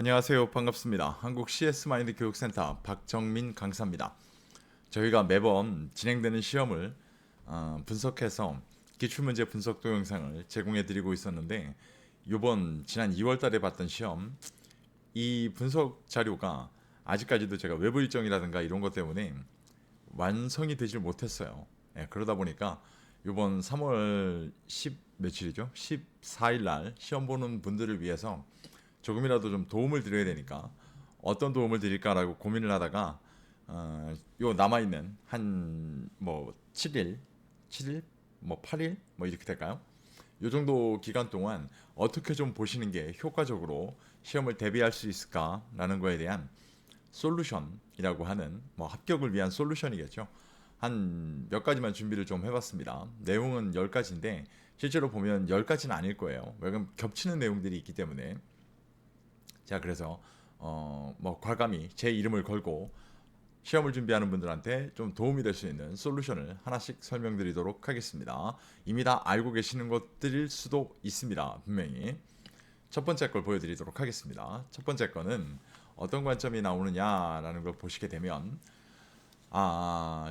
안녕하세요. 반갑습니다. 한국 CS 마인드 교육센터 박정민 강사입니다. 저희가 매번 진행되는 시험을 분석해서 기출문제 분석 동영상을 제공해 드리고 있었는데 지난 2월 달에 봤던 시험 이 분석 자료가 아직까지도 제가 외부 일정이라든가 이런 것 때문에 완성이 되질 못했어요. 그러다 보니까 이번 3월 10 며칠이죠? 14일 날 시험 보는 분들을 위해서 조금이라도 좀 도움을 드려야 되니까 어떤 도움을 드릴까라고 고민을 하다가 요 남아있는 한 뭐 7일, 7일, 뭐 8일 뭐 이렇게 될까요? 요 정도 기간 동안 어떻게 좀 보시는 게 효과적으로 시험을 대비할 수 있을까라는 거에 대한 솔루션이라고 하는 뭐 합격을 위한 솔루션이겠죠. 한 몇 가지만 준비를 좀 해봤습니다. 내용은 10가지인데 실제로 보면 10가지는 아닐 거예요. 왜냐면 겹치는 내용들이 있기 때문에. 자, 그래서 뭐 과감히 제 이름을 걸고 시험을 준비하는 분들한테 좀 도움이 될 수 있는 솔루션을 하나씩 설명드리도록 하겠습니다. 이미 다 알고 계시는 것들일 수도 있습니다. 분명히. 첫 번째 걸 보여드리도록 하겠습니다. 첫 번째 거는 어떤 관점이 나오느냐라는 걸 보시게 되면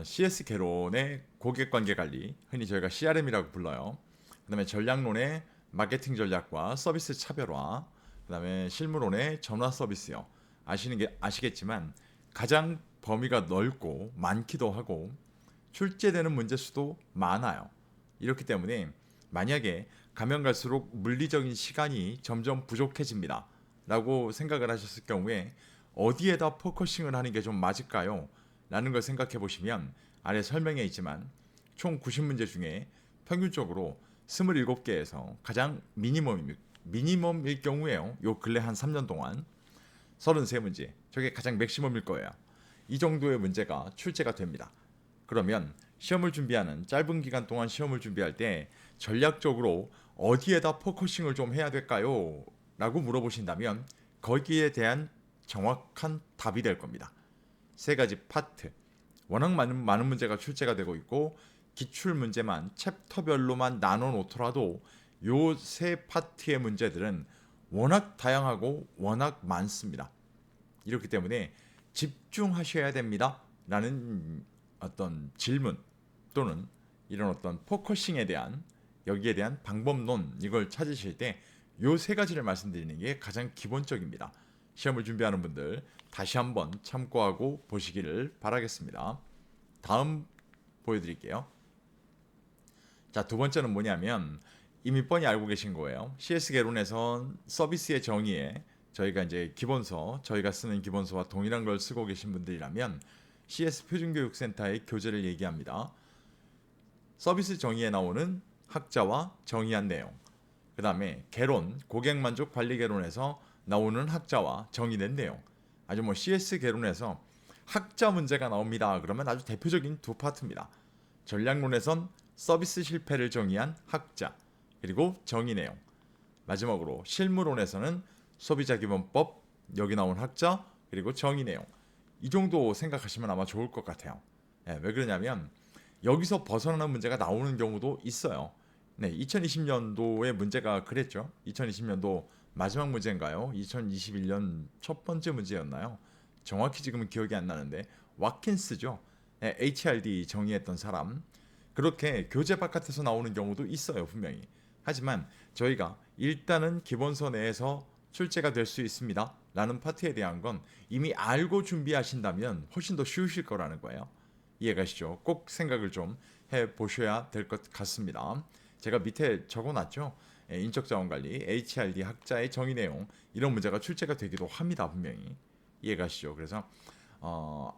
CS 개론의 고객관계 관리, 흔히 저희가 CRM이라고 불러요. 그다음에 전략론의 마케팅 전략과 서비스 차별화, 그다음에 실무론의 전화 서비스요. 아시겠지만 가장 범위가 넓고 많기도 하고 출제되는 문제 수도 많아요. 이렇기 때문에 만약에 가면 갈수록 물리적인 시간이 점점 부족해집니다. 라고 생각을 하셨을 경우에 어디에다 포커싱을 하는 게 좀 맞을까요? 라는 걸 생각해 보시면 아래 설명에 있지만 총 90문제 중에 평균적으로 27개에서 가장 미니멈일 경우에요. 요 근래 한 3년 동안 33문제. 저게 가장 맥시멈일 거예요. 이 정도의 문제가 출제가 됩니다. 그러면 시험을 준비하는 짧은 기간 동안 시험을 준비할 때 전략적으로 어디에다 포커싱을 좀 해야 될까요? 라고 물어보신다면 거기에 대한 정확한 답이 될 겁니다. 세 가지 파트. 워낙 많은 문제가 출제가 되고 있고 기출 문제만 챕터별로만 나눠 놓더라도 요 세 파트의 문제들은 워낙 다양하고 워낙 많습니다. 이렇기 때문에 집중하셔야 됩니다. 라는 어떤 질문 또는 이런 어떤 포커싱에 대한 여기에 대한 방법론 이걸 찾으실 때 요 세 가지를 말씀드리는 게 가장 기본적입니다. 시험을 준비하는 분들 다시 한번 참고하고 보시기를 바라겠습니다. 다음 보여드릴게요. 자, 두 번째는 뭐냐면 이미 뻔히 알고 계신 거예요. CS 개론에선 서비스의 정의에 저희가 이제 기본서, 저희가 쓰는 기본서와 동일한 걸 쓰고 계신 분들이라면 CS 표준교육센터의 교재를 얘기합니다. 서비스 정의에 나오는 학자와 정의한 내용. 그 다음에 개론, 고객만족 관리 개론에서 나오는 학자와 정의된 내용. 아주 뭐 CS 개론에서 학자 문제가 나옵니다. 그러면 아주 대표적인 두 파트입니다. 전략론에선 서비스 실패를 정의한 학자, 그리고 정의 내용. 마지막으로 실무론에서는 소비자 기본법, 여기 나온 학자, 그리고 정의 내용. 이 정도 생각하시면 아마 좋을 것 같아요. 왜 그러냐면 여기서 벗어나는 문제가 나오는 경우도 있어요. 네, 2020년도의 문제가 그랬죠. 2020년도 마지막 문제인가요? 2021년 첫 번째 문제였나요? 정확히 지금은 기억이 안 나는데 와킨스죠. 네, HRD 정의했던 사람. 그렇게 교재 바깥에서 나오는 경우도 있어요, 분명히. 하지만 저희가 일단은 기본서 내에서 출제가 될 수 있습니다. 라는 파트에 대한 건 이미 알고 준비하신다면 훨씬 더 쉬우실 거라는 거예요. 이해가시죠? 꼭 생각을 좀 해보셔야 될 것 같습니다. 제가 밑에 적어놨죠. 인적자원관리, HRD 학자의 정의 내용 이런 문제가 출제가 되기도 합니다. 분명히 이해가시죠? 그래서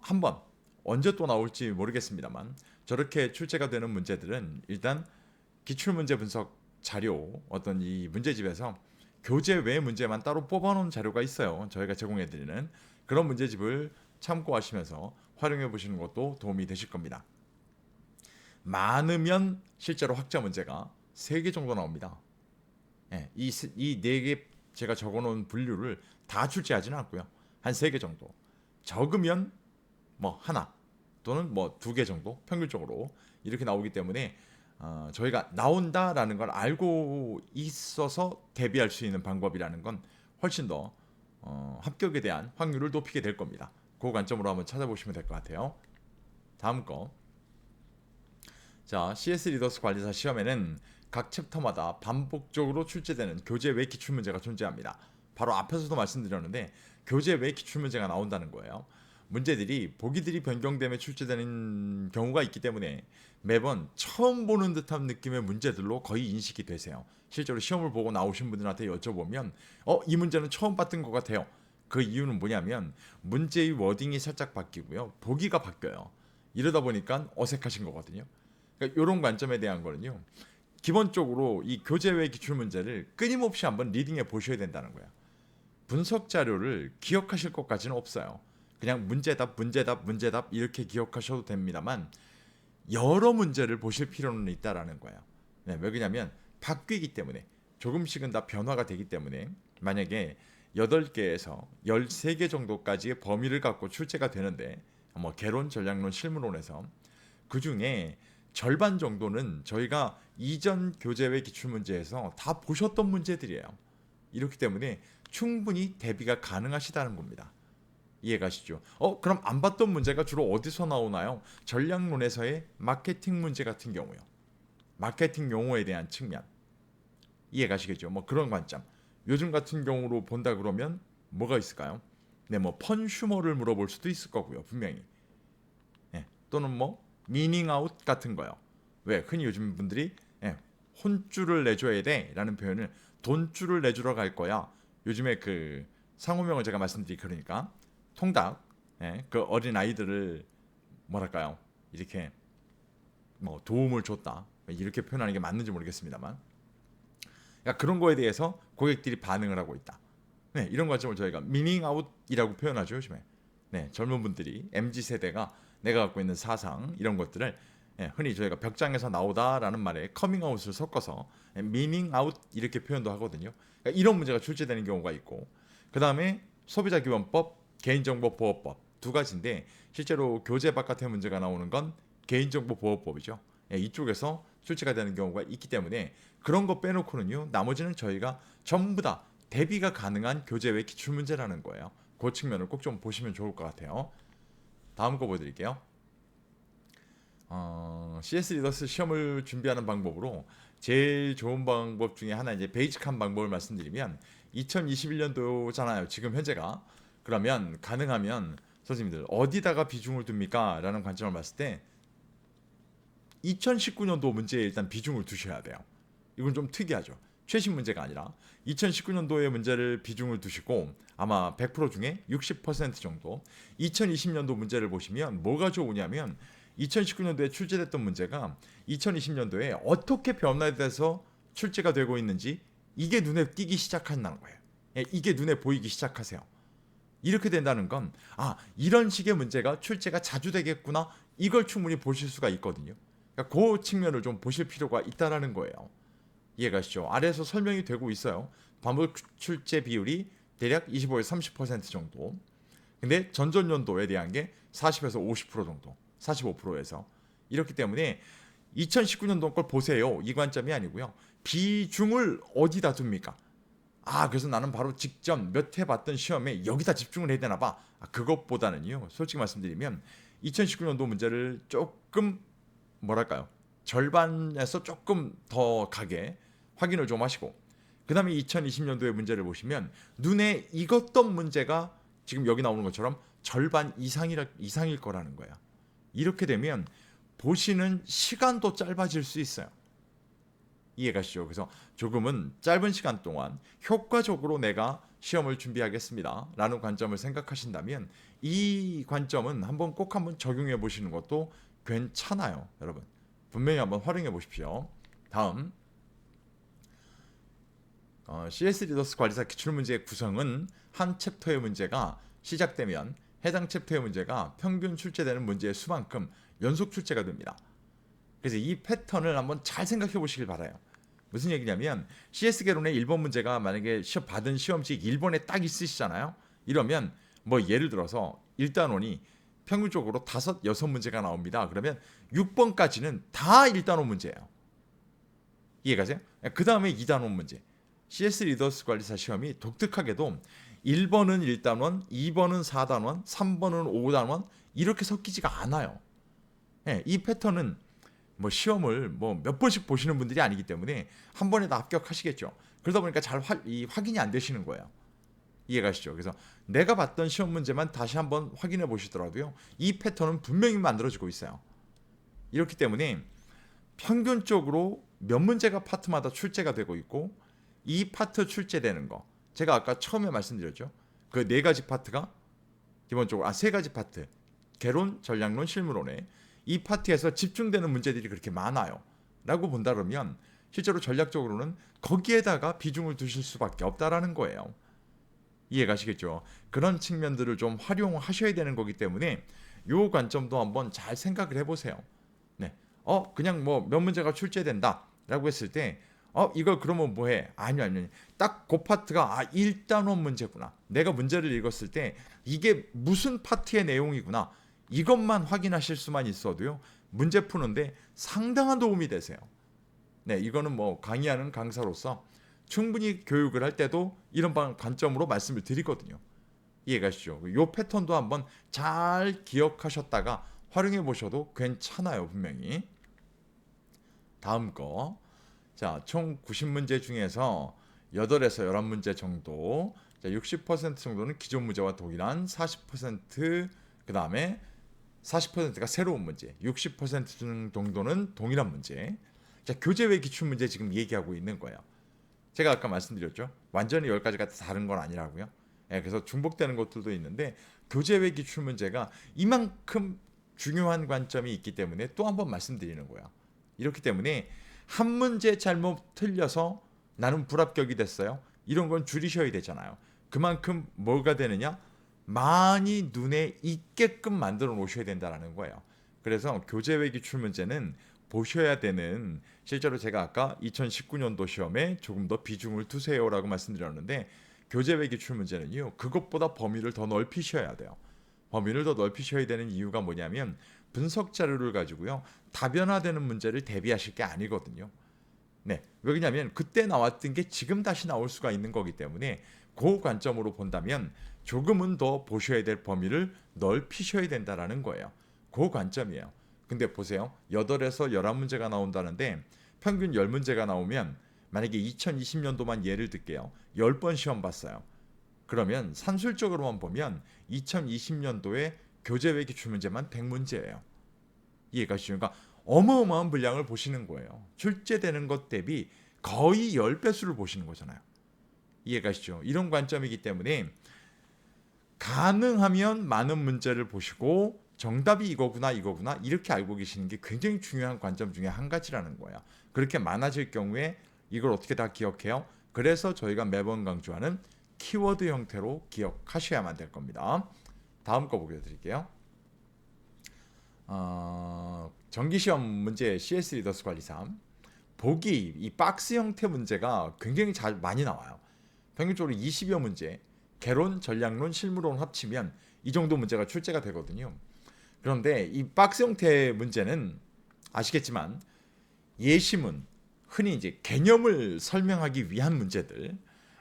한번 언제 또 나올지 모르겠습니다만 저렇게 출제가 되는 문제들은 일단 기출문제 분석 자료 어떤 이 문제집에서 교재 외 문제만 따로 뽑아놓은 자료가 있어요. 저희가 제공해드리는 그런 문제집을 참고하시면서 활용해 보시는 것도 도움이 되실 겁니다. 많으면 실제로 학자 문제가 3개 정도 나옵니다. 이 4개 제가 적어놓은 분류를 다 출제하지는 않고요. 한 3개 정도. 적으면 뭐 하나 또는 뭐 2개 정도 평균적으로 이렇게 나오기 때문에 저희가 나온다라는 걸 알고 있어서 대비할 수 있는 방법이라는 건 훨씬 더 합격에 대한 확률을 높이게 될 겁니다. 그 관점으로 한번 찾아보시면 될 것 같아요. 다음 거. 자, CS 리더스 관리사 시험에는 각 챕터마다 반복적으로 출제되는 교재 외 기출 문제가 존재합니다. 바로 앞에서도 말씀드렸는데 교재 외 기출 문제가 나온다는 거예요. 문제들이 보기들이 변경되며 출제되는 경우가 있기 때문에 매번 처음 보는 듯한 느낌의 문제들로 거의 인식이 되세요. 실제로 시험을 보고 나오신 분들한테 여쭤보면 이 문제는 처음 봤던 것 같아요. 그 이유는 뭐냐면 문제의 워딩이 살짝 바뀌고요. 보기가 바뀌어요. 이러다 보니까 어색하신 거거든요. 그러니까 이런 관점에 대한 거는요. 기본적으로 이 교재 외 기출 문제를 끊임없이 한번 리딩해 보셔야 된다는 거예요. 분석 자료를 기억하실 것까지는 없어요. 그냥 문제답, 문제답, 문제답 이렇게 기억하셔도 됩니다만 여러 문제를 보실 필요는 있다라는 거예요. 네, 왜 그러냐면 바뀌기 때문에 조금씩은 다 변화가 되기 때문에 만약에 8개에서 13개 정도까지의 범위를 갖고 출제가 되는데 뭐 개론, 전략론, 실무론에서 그 중에 절반 정도는 저희가 이전 교재외 기출문제에서 다 보셨던 문제들이에요. 이렇기 때문에 충분히 대비가 가능하시다는 겁니다. 이해가시죠? 그럼 안 봤던 문제가 주로 어디서 나오나요? 전략론에서의 마케팅 문제 같은 경우요. 마케팅 용어에 대한 측면. 이해가시겠죠? 뭐 그런 관점. 요즘 같은 경우로 본다 그러면 뭐가 있을까요? 네, 뭐 펀슈머를 물어볼 수도 있을 거고요. 분명히. 네, 또는 뭐 미닝 아웃 같은 거요. 왜? 흔히 요즘 분들이 혼줄을 내줘야 돼라는 표현을 돈줄을 내주러 갈 거야. 요즘에 그 상호명을 제가 말씀드리 그러니까 통닭, 그 어린 아이들을 뭐랄까요? 이렇게 뭐 도움을 줬다 이렇게 표현하는 게 맞는지 모르겠습니다만, 그러니까 그런 거에 대해서 고객들이 반응을 하고 있다. 네, 이런 관점을 저희가 미닝 아웃이라고 표현하죠 요즘에. 네, 젊은 분들이 MZ 세대가 내가 갖고 있는 사상 이런 것들을 흔히 저희가 벽장에서 나오다라는 말에 커밍아웃을 섞어서 미닝 아웃 이렇게 표현도 하거든요. 그러니까 이런 문제가 출제되는 경우가 있고, 그 다음에 소비자기본법, 개인정보보호법 두 가지인데 실제로 교재 바깥의 문제가 나오는 건 개인정보보호법이죠. 이쪽에서 출제가 되는 경우가 있기 때문에 그런 거 빼놓고는요 나머지는 저희가 전부 다 대비가 가능한 교재 외 기출 문제라는 거예요. 그 측면을 꼭 좀 보시면 좋을 것 같아요. 다음 거 보여드릴게요. CS 리더스 시험을 준비하는 방법으로 제일 좋은 방법 중에 하나, 이제 베이직한 방법을 말씀드리면 2021년도잖아요 지금 현재가. 그러면 가능하면 선생님들 어디다가 비중을 둡니까? 라는 관점을 봤을 때 2019년도 문제에 일단 비중을 두셔야 돼요. 이건 좀 특이하죠. 최신 문제가 아니라 2019년도의 문제를 비중을 두시고 아마 100% 중에 60% 정도 2020년도 문제를 보시면 뭐가 좋으냐면 2019년도에 출제됐던 문제가 2020년도에 어떻게 변화돼서 출제가 되고 있는지 이게 눈에 띄기 시작한다는 거예요. 이게 눈에 보이기 시작하세요. 이렇게 된다는 건 이런 식의 문제가 출제가 자주 되겠구나, 이걸 충분히 보실 수가 있거든요. 그러니까 그 측면을 좀 보실 필요가 있다라는 거예요. 이해가시죠? 아래에서 설명이 되고 있어요. 반복 출제 비율이 대략 25에서 30% 정도. 근데 전전년도에 대한 게 40에서 50% 정도, 45%에서. 이렇기 때문에 2019년도 걸 보세요. 이 관점이 아니고요. 비중을 어디다 둡니까? 그래서 나는 바로 직전 몇 회 봤던 시험에 여기다 집중을 해야 되나 봐. 그것보다는요. 솔직히 말씀드리면 2019년도 문제를 조금 뭐랄까요? 절반에서 조금 더 가게 확인을 좀 하시고, 그 다음에 2020년도의 문제를 보시면 눈에 익었던 문제가 지금 여기 나오는 것처럼 절반 이상일 거라는 거야. 이렇게 되면 보시는 시간도 짧아질 수 있어요. 이해가시죠? 그래서 조금은 짧은 시간 동안 효과적으로 내가 시험을 준비하겠습니다 라는 관점을 생각하신다면 이 관점은 꼭 한번 적용해 보시는 것도 괜찮아요. 여러분 분명히 한번 활용해 보십시오. 다음 CS 리더스 관리사 기출문제의 구성은 한 챕터의 문제가 시작되면 해당 챕터의 문제가 평균 출제되는 문제의 수만큼 연속 출제가 됩니다. 그래서 이 패턴을 한번 잘 생각해 보시길 바라요. 무슨 얘기냐면 CS 개론의 1번 문제가 만약에 받은 시험지 1번에 딱 있으시잖아요. 이러면 뭐 예를 들어서 1단원이 평균적으로 5, 6문제가 나옵니다. 그러면 6번까지는 다 1단원 문제예요. 이해가세요? 그 다음에 2단원 문제, CS 리더스 관리사 시험이 독특하게도 1번은 1단원, 2번은 4단원, 3번은 5단원 이렇게 섞이지가 않아요. 예, 이 패턴은 뭐 시험을 뭐 몇 번씩 보시는 분들이 아니기 때문에 한 번에 다 합격하시겠죠. 그러다 보니까 잘 확인이 안 되시는 거예요. 이해가시죠? 그래서 내가 봤던 시험 문제만 다시 한번 확인해 보시더라도요. 이 패턴은 분명히 만들어지고 있어요. 이렇기 때문에 평균적으로 몇 문제가 파트마다 출제가 되고 있고 이 파트 출제되는 거 제가 아까 처음에 말씀드렸죠. 그 네 가지 파트가 기본적으로 세 가지 파트 개론, 전략론, 실무론에 이 파트에서 집중되는 문제들이 그렇게 많아요. 라고 본다 그러면 실제로 전략적으로는 거기에다가 비중을 두실 수밖에 없다라는 거예요. 이해가시겠죠? 그런 측면들을 좀 활용하셔야 되는 거기 때문에 요 관점도 한번 잘 생각을 해보세요. 네. 그냥 뭐 몇 문제가 출제된다 라고 했을 때 이걸 그러면 뭐해? 아니요. 딱 그 파트가 1단원 문제구나. 내가 문제를 읽었을 때 이게 무슨 파트의 내용이구나. 이것만 확인하실 수만 있어도요. 문제 푸는데 상당한 도움이 되세요. 네, 이거는 뭐 강의하는 강사로서 충분히 교육을 할 때도 이런 관점으로 말씀을 드리거든요. 이해가시죠? 이 패턴도 한번 잘 기억하셨다가 활용해 보셔도 괜찮아요, 분명히. 다음 거. 자, 총 90문제 중에서 8에서 11문제 정도. 자, 60% 정도는 기존 문제와 동일한 40% 그다음에 40%가 새로운 문제, 60% 정도는 동일한 문제. 자, 교재 외 기출 문제 지금 얘기하고 있는 거예요. 제가 아까 말씀드렸죠. 완전히 10가지가 다 다른 건 아니라고요. 예, 그래서 중복되는 것들도 있는데 교재 외 기출 문제가 이만큼 중요한 관점이 있기 때문에 또 한 번 말씀드리는 거예요. 이렇기 때문에 한 문제 잘못 틀려서 나는 불합격이 됐어요. 이런 건 줄이셔야 되잖아요. 그만큼 뭐가 되느냐? 많이 눈에 익게끔 만들어 놓으셔야 된다는 거예요. 그래서 교재 외 기출 문제는 보셔야 되는 실제로 제가 아까 2019년도 시험에 조금 더 비중을 두세요라고 말씀드렸는데 교재 외 기출 문제는요. 그것보다 범위를 더 넓히셔야 돼요. 범위를 더 넓히셔야 되는 이유가 뭐냐면 분석 자료를 가지고요. 다변화되는 문제를 대비하실 게 아니거든요. 네. 왜냐하면 그때 나왔던 게 지금 다시 나올 수가 있는 거기 때문에 그 관점으로 본다면 조금은 더 보셔야 될 범위를 넓히셔야 된다라는 거예요. 그 관점이에요. 근데 보세요. 8에서 11문제가 나온다는데 평균 10문제가 나오면 만약에 2020년도만 예를 들게요. 10번 시험 봤어요. 그러면 산술적으로만 보면 2020년도에 교재 외 기출 문제만 100문제예요. 이해가 시죠? 그러니까 어마어마한 분량을 보시는 거예요. 출제되는 것 대비 거의 10배수를 보시는 거잖아요. 이해가시죠? 이런 관점이기 때문에 가능하면 많은 문제를 보시고 정답이 이거구나 이렇게 알고 계시는 게 굉장히 중요한 관점 중에 한 가지라는 거예요. 그렇게 많아질 경우에 이걸 어떻게 다 기억해요? 그래서 저희가 매번 강조하는 키워드 형태로 기억하셔야만 될 겁니다. 다음 거 보여드릴게요. 정기시험 문제 CS 리더스 관리 3 보기 이 박스 형태 문제가 굉장히 많이 나와요. 평균적으로 20여 문제 개론, 전략론, 실무론 합치면 이 정도 문제가 출제가 되거든요. 그런데 이 박스 형태 문제는 아시겠지만 예시문, 흔히 이제 개념을 설명하기 위한 문제들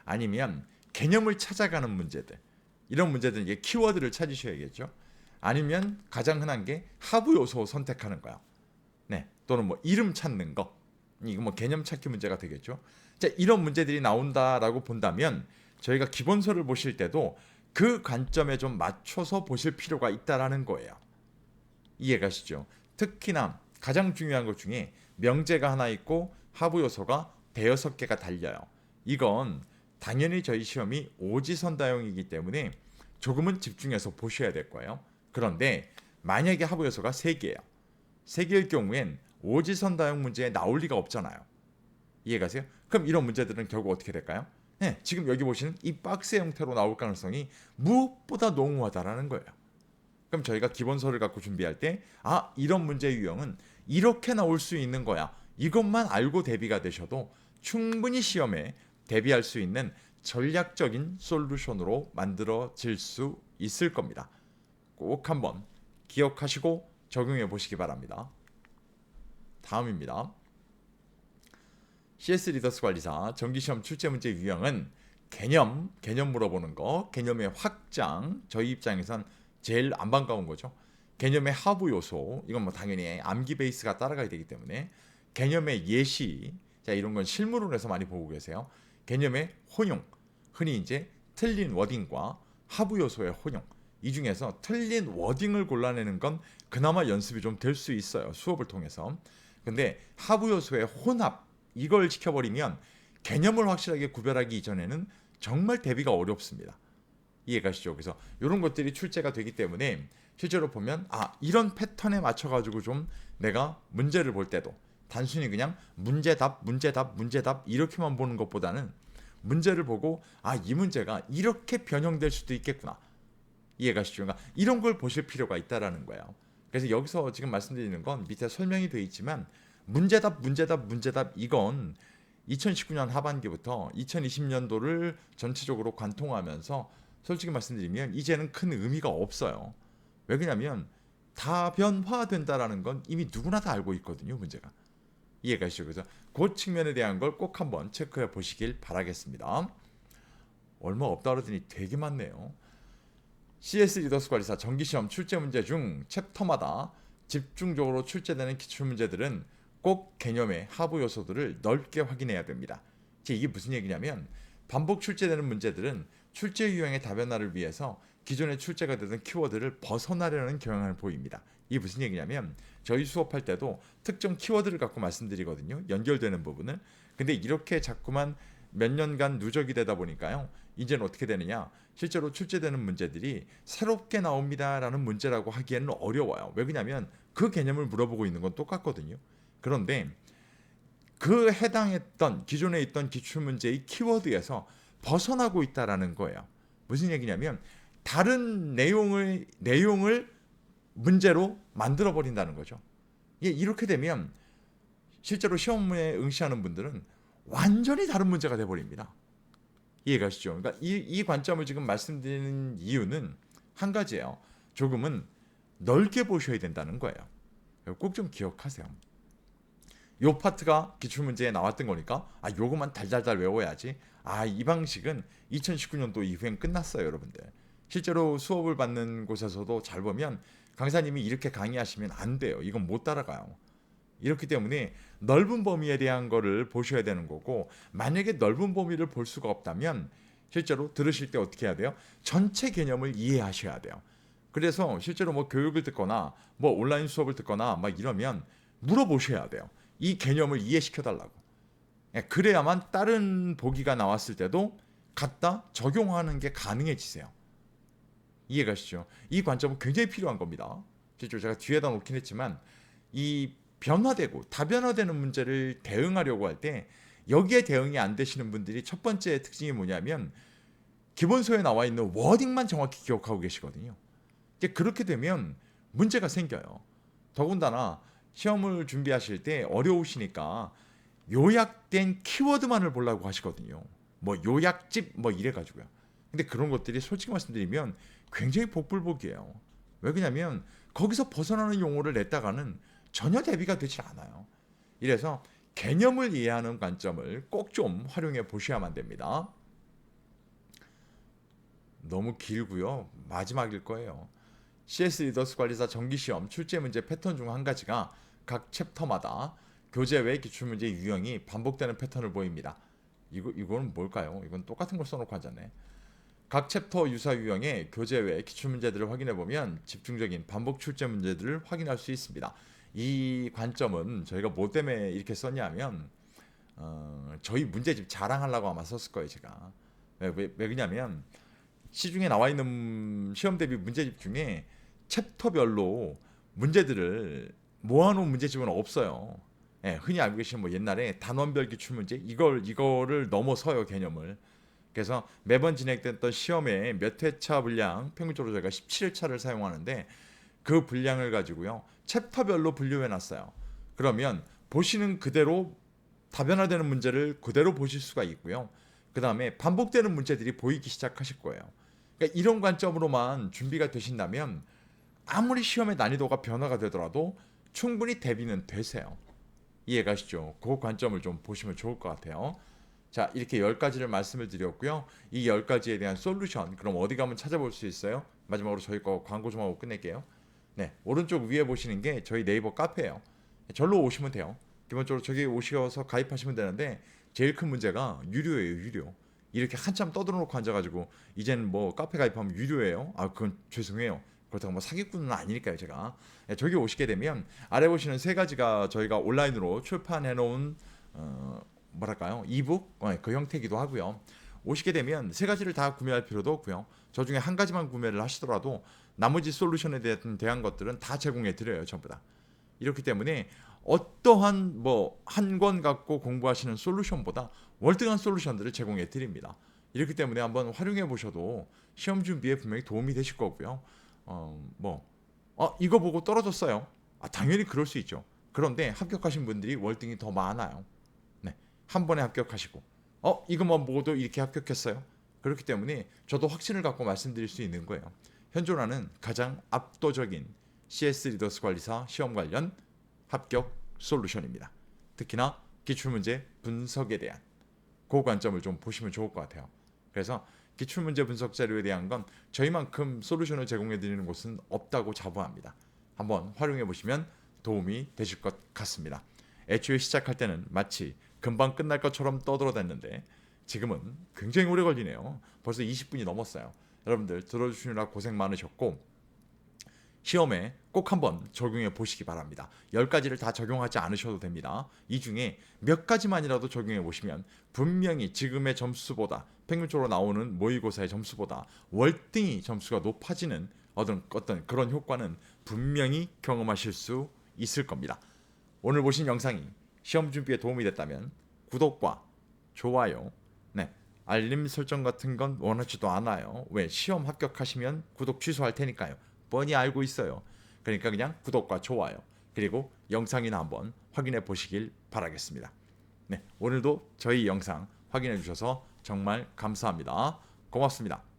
아니면 개념을 찾아가는 문제들 이런 문제들은 이제 키워드를 찾으셔야겠죠. 아니면 가장 흔한 게 하부 요소 선택하는 거야. 네, 또는 뭐 이름 찾는 거. 이거 뭐 개념 찾기 문제가 되겠죠. 자, 이런 문제들이 나온다라고 본다면 저희가 기본서를 보실 때도 그 관점에 좀 맞춰서 보실 필요가 있다라는 거예요. 이해가시죠? 특히나 가장 중요한 것 중에 명제가 하나 있고 하부 요소가 대여섯 개가 달려요. 이건 당연히 저희 시험이 오지선다형이기 때문에 조금은 집중해서 보셔야 될 거예요. 그런데 만약에 하부 요소가 3개예요. 3개일 경우엔 오지선다형 문제에 나올 리가 없잖아요. 이해가세요? 그럼 이런 문제들은 결국 어떻게 될까요? 네, 지금 여기 보시는 이 박스 형태로 나올 가능성이 무엇보다 농후하다라는 거예요. 그럼 저희가 기본서를 갖고 준비할 때 이런 문제 유형은 이렇게 나올 수 있는 거야. 이것만 알고 대비가 되셔도 충분히 시험에 대비할 수 있는 전략적인 솔루션으로 만들어질 수 있을 겁니다. 꼭 한번 기억하시고 적용해 보시기 바랍니다. 다음입니다. CS 리더스 관리사 정기시험 출제 문제 유형은 개념 물어보는 거, 개념의 확장, 저희 입장에선 제일 안 반가운 거죠. 개념의 하부 요소, 이건 뭐 당연히 암기 베이스가 따라가야 되기 때문에 개념의 예시, 자 이런 건 실무론에서 많이 보고 계세요. 개념의 혼용, 흔히 이제 틀린 워딩과 하부 요소의 혼용, 이 중에서 틀린 워딩을 골라내는 건 그나마 연습이 좀 될 수 있어요. 수업을 통해서. 근데 하부 요소의 혼합, 이걸 지켜버리면 개념을 확실하게 구별하기 이전에는 정말 대비가 어렵습니다. 이해가시죠? 그래서 이런 것들이 출제가 되기 때문에 실제로 보면 이런 패턴에 맞춰가지고 좀 내가 문제를 볼 때도 단순히 그냥 문제답 이렇게만 보는 것보다는 문제를 보고 이 문제가 이렇게 변형될 수도 있겠구나. 이해가시죠? 그러니까 이런 걸 보실 필요가 있다라는 거예요. 그래서 여기서 지금 말씀드리는 건 밑에 설명이 되어 있지만 문제답 이건 2019년 하반기부터 2020년도를 전체적으로 관통하면서 솔직히 말씀드리면 이제는 큰 의미가 없어요. 왜 그러냐면 다변화된다라는 건 이미 누구나 다 알고 있거든요, 문제가. 이해가시죠? 그래서 그 측면에 대한 걸 꼭 한번 체크해 보시길 바라겠습니다. 얼마 없다 그러더니 되게 많네요. CS 리더스 관리사 정기시험 출제 문제 중 챕터마다 집중적으로 출제되는 기출문제들은 꼭 개념의 하부 요소들을 넓게 확인해야 됩니다. 이게 무슨 얘기냐면 반복 출제되는 문제들은 출제 유형의 다변화를 위해서 기존에 출제가 되던 키워드를 벗어나려는 경향을 보입니다. 이게 무슨 얘기냐면 저희 수업할 때도 특정 키워드를 갖고 말씀드리거든요. 연결되는 부분을. 근데 이렇게 자꾸만 몇 년간 누적이 되다 보니까요. 이제는 어떻게 되느냐. 실제로 출제되는 문제들이 새롭게 나옵니다라는 문제라고 하기에는 어려워요. 왜 그러냐면 그 개념을 물어보고 있는 건 똑같거든요. 그런데 그 해당했던 기존에 있던 기출문제의 키워드에서 벗어나고 있다라는 거예요. 무슨 얘기냐면 다른 내용을 문제로 만들어 버린다는 거죠. 이렇게 되면 실제로 시험에 응시하는 분들은 완전히 다른 문제가 돼 버립니다. 이해가시죠? 그러니까 이 관점을 지금 말씀드리는 이유는 한 가지예요. 조금은 넓게 보셔야 된다는 거예요. 꼭 좀 기억하세요. 요 파트가 기출문제에 나왔던 거니까 요것만 달달달 외워야지. 이 방식은 2019년도 이후엔 끝났어요, 여러분들. 실제로 수업을 받는 곳에서도 잘 보면 강사님이 이렇게 강의하시면 안 돼요. 이건 못 따라가요. 이렇기 때문에 넓은 범위에 대한 거를 보셔야 되는 거고, 만약에 넓은 범위를 볼 수가 없다면 실제로 들으실 때 어떻게 해야 돼요? 전체 개념을 이해하셔야 돼요. 그래서 실제로 뭐 교육을 듣거나 뭐 온라인 수업을 듣거나 막 이러면 물어보셔야 돼요. 이 개념을 이해시켜 달라고. 그래야만 다른 보기가 나왔을 때도 갖다 적용하는 게 가능해지세요. 이해가시죠? 이 관점은 굉장히 필요한 겁니다. 실제로 제가 뒤에다 놓긴 했지만 이 변화되고 다변화되는 문제를 대응하려고 할 때 여기에 대응이 안 되시는 분들이 첫 번째 특징이 뭐냐면 기본서에 나와 있는 워딩만 정확히 기억하고 계시거든요. 그렇게 되면 문제가 생겨요. 더군다나 시험을 준비하실 때 어려우시니까 요약된 키워드만을 보려고 하시거든요. 뭐 요약집 뭐 이래가지고요. 근데 그런 것들이 솔직히 말씀드리면 굉장히 복불복이에요. 왜 그러냐면 거기서 벗어나는 용어를 냈다가는 전혀 대비가 되질 않아요. 이래서 개념을 이해하는 관점을 꼭 좀 활용해 보셔야만 됩니다. 너무 길고요. 마지막일 거예요. CS 리더스 관리사 정기시험 출제 문제 패턴 중 한 가지가 각 챕터마다 교재 외 기출문제 유형이 반복되는 패턴을 보입니다. 이거는 뭘까요? 이건 똑같은 걸 써놓고 하잖아요. 각 챕터 유사 유형의 교재 외 기출문제들을 확인해 보면 집중적인 반복 출제 문제들을 확인할 수 있습니다. 이 관점은 저희가 뭐 때문에 이렇게 썼냐면 저희 문제집 자랑하려고 아마 썼을 거예요, 제가. 왜 그러냐면 시중에 나와 있는 시험 대비 문제집 중에 챕터별로 문제들을 모아놓은 문제집은 없어요. 흔히 알고 계시는 뭐 옛날에 단원별 기출 문제 이거를 넘어서요, 개념을. 그래서 매번 진행됐던 시험에 몇 회차 분량 평균적으로 저희가 17회차를 사용하는데 그 분량을 가지고요 챕터별로 분류해 놨어요. 그러면 보시는 그대로 다변화되는 문제를 그대로 보실 수가 있고요. 그 다음에 반복되는 문제들이 보이기 시작하실 거예요. 그러니까 이런 관점으로만 준비가 되신다면 아무리 시험의 난이도가 변화가 되더라도 충분히 대비는 되세요. 이해가시죠? 그 관점을 좀 보시면 좋을 것 같아요. 자, 이렇게 10가지를 말씀을 드렸고요. 이 10가지에 대한 솔루션, 그럼 어디 가면 찾아볼 수 있어요? 마지막으로 저희 거 광고 좀 하고 끝낼게요. 네, 오른쪽 위에 보시는 게 저희 네이버 카페예요. 절로 오시면 돼요. 기본적으로 저기 오셔서 가입하시면 되는데 제일 큰 문제가 유료예요, 유료. 이렇게 한참 떠들어놓고 앉아가지고 이제는 뭐 카페 가입하면 유료예요. 아, 그건 죄송해요. 그렇다고 뭐 사기꾼은 아니니까요, 제가. 네, 저기 오시게 되면 아래 보시는 세 가지가 저희가 온라인으로 출판해 놓은 뭐랄까요, 이북 그 형태이기도 하고요. 오시게 되면 세 가지를 다 구매할 필요도 없고요. 저 중에 한 가지만 구매를 하시더라도 나머지 솔루션에 대한 것들은 다 제공해 드려요, 전부 다. 이렇기 때문에 어떠한 뭐 한 권 갖고 공부하시는 솔루션보다 월등한 솔루션들을 제공해 드립니다. 이렇기 때문에 한번 활용해 보셔도 시험 준비에 분명히 도움이 되실 거고요. 이거 보고 떨어졌어요. 아, 당연히 그럴 수 있죠. 그런데 합격하신 분들이 월등히 더 많아요. 네, 한 번에 합격하시고, 이것만 보고도 이렇게 합격했어요. 그렇기 때문에 저도 확신을 갖고 말씀드릴 수 있는 거예요. 현존하는 가장 압도적인 CS 리더스 관리사 시험 관련 합격 솔루션입니다. 특히나 기출문제 분석에 대한 그 관점을 좀 보시면 좋을 것 같아요. 그래서 기출문제 분석 자료에 대한 건 저희만큼 솔루션을 제공해 드리는 곳은 없다고 자부합니다. 한번 활용해 보시면 도움이 되실 것 같습니다. 애초에 시작할 때는 마치 금방 끝날 것처럼 떠들어댔는데 지금은 굉장히 오래 걸리네요. 벌써 20분이 넘었어요. 여러분들 들어주시느라 고생 많으셨고 시험에 꼭 한번 적용해 보시기 바랍니다. 10가지를 다 적용하지 않으셔도 됩니다. 이 중에 몇 가지만이라도 적용해 보시면 분명히 지금의 점수보다 평균적으로 나오는 모의고사의 점수보다 월등히 점수가 높아지는 어떤 그런 효과는 분명히 경험하실 수 있을 겁니다. 오늘 보신 영상이 시험 준비에 도움이 됐다면 구독과 좋아요, 네, 알림 설정 같은 건 원하지도 않아요. 왜? 시험 합격하시면 구독 취소할 테니까요. 뻔히 알고 있어요. 그러니까 그냥 구독과 좋아요, 그리고 영상이나 한번 확인해 보시길 바라겠습니다. 네, 오늘도 저희 영상 확인해 주셔서 정말 감사합니다. 고맙습니다.